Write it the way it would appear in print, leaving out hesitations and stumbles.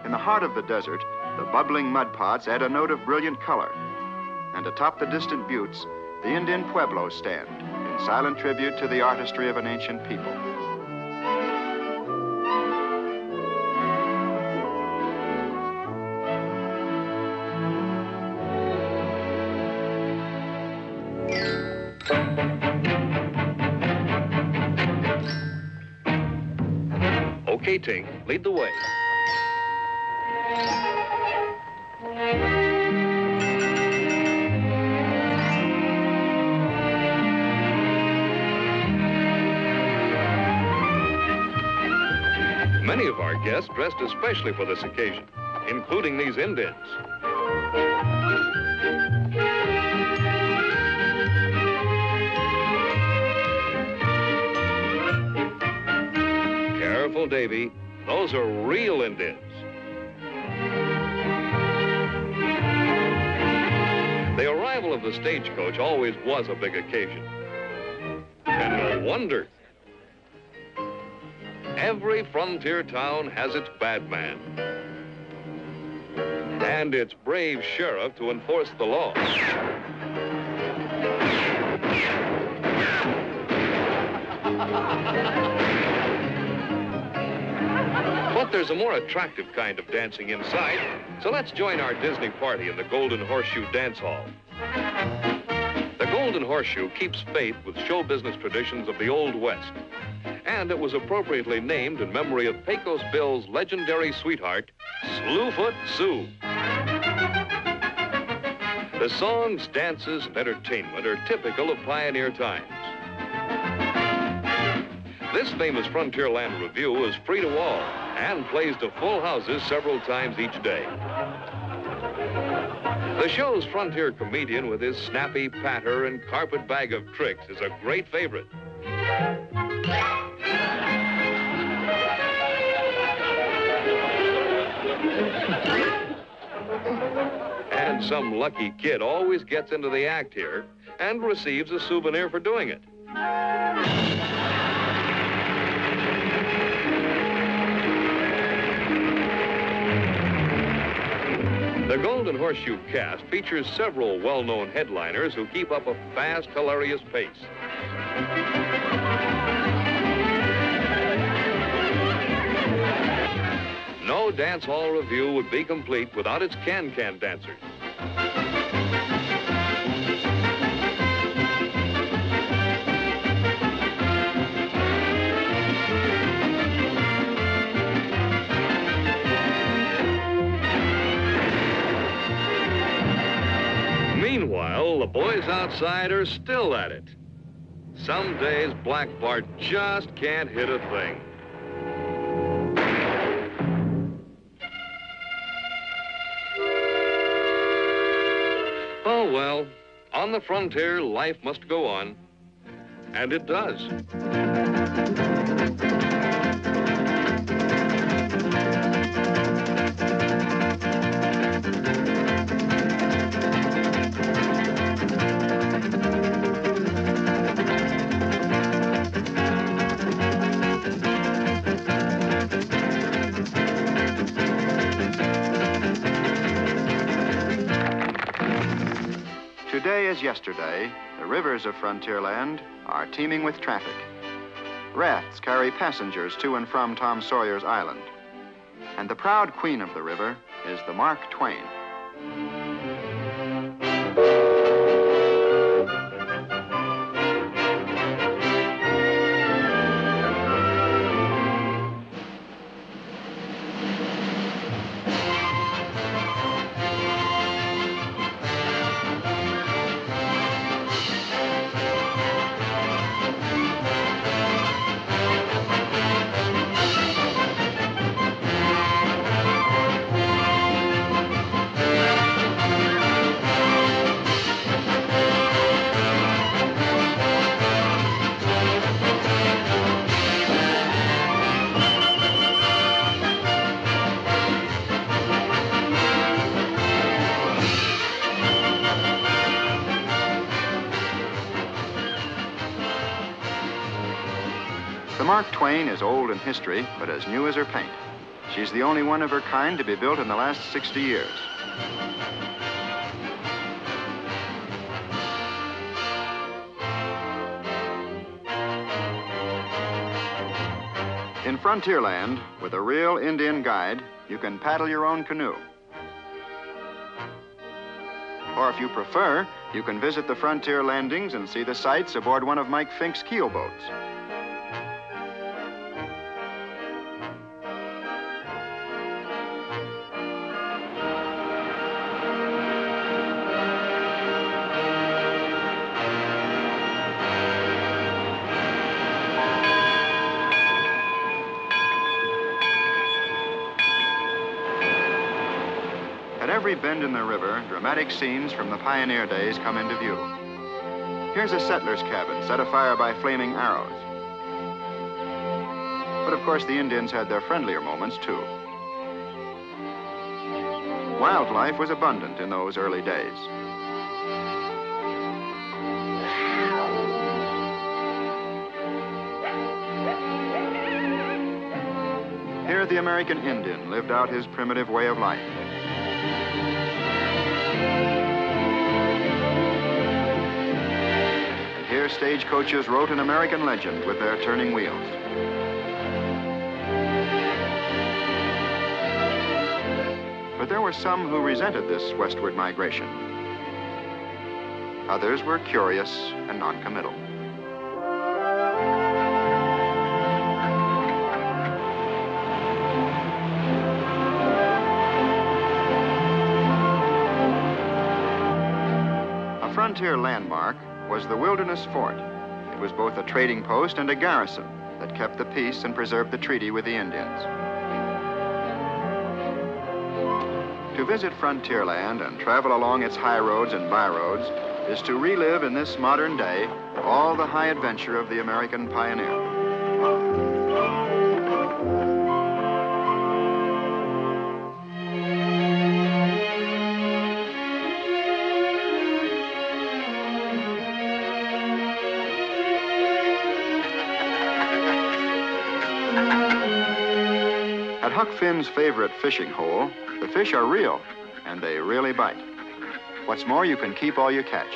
In the heart of the desert, the bubbling mud pots add a note of brilliant color. And atop the distant buttes, the Indian pueblos stand in silent tribute to the artistry of an ancient people. Okay, Tink, lead the way. Many of our guests dressed especially for this occasion, including these Indians. Careful, Davy. Those are real Indians. The arrival of the stagecoach always was a big occasion. And no wonder. Every frontier town has its bad man and its brave sheriff to enforce the law. But there's a more attractive kind of dancing inside, so let's join our Disney party in the Golden Horseshoe Dance Hall. The Golden Horseshoe keeps faith with show business traditions of the Old West, and it was appropriately named in memory of Pecos Bill's legendary sweetheart, Slewfoot Sue. The songs, dances, and entertainment are typical of pioneer times. This famous Frontierland review is free to all and plays to full houses several times each day. The show's frontier comedian with his snappy patter and carpet bag of tricks is a great favorite. And some lucky kid always gets into the act here and receives a souvenir for doing it. The Golden Horseshoe cast features several well-known headliners who keep up a fast, hilarious pace. No dance hall review would be complete without its can-can dancers. Meanwhile, the boys outside are still at it. Some days, Black Bart just can't hit a thing. Oh, well, on the frontier, life must go on. And it does. Today as yesterday, the rivers of Frontierland are teeming with traffic. Rafts carry passengers to and from Tom Sawyer's Island. And the proud queen of the river is the Mark Twain. The Mark Twain is old in history, but as new as her paint. She's the only one of her kind to be built in the last 60 years. In Frontierland, with a real Indian guide, you can paddle your own canoe. Or if you prefer, you can visit the frontier landings and see the sights aboard one of Mike Fink's keelboats. At every bend in the river, dramatic scenes from the pioneer days come into view. Here's a settler's cabin set afire by flaming arrows. But of course, the Indians had their friendlier moments, too. Wildlife was abundant in those early days. Here, the American Indian lived out his primitive way of life. And here, stagecoaches wrote an American legend with their turning wheels. But there were some who resented this westward migration. Others were curious and non-committal. A frontier landmark was the Wilderness Fort. It was both a trading post and a garrison that kept the peace and preserved the treaty with the Indians. To visit Frontierland and travel along its high roads and byroads is to relive in this modern day all the high adventure of the American pioneer. At Huck Finn's favorite fishing hole, the fish are real, and they really bite. What's more, you can keep all you catch.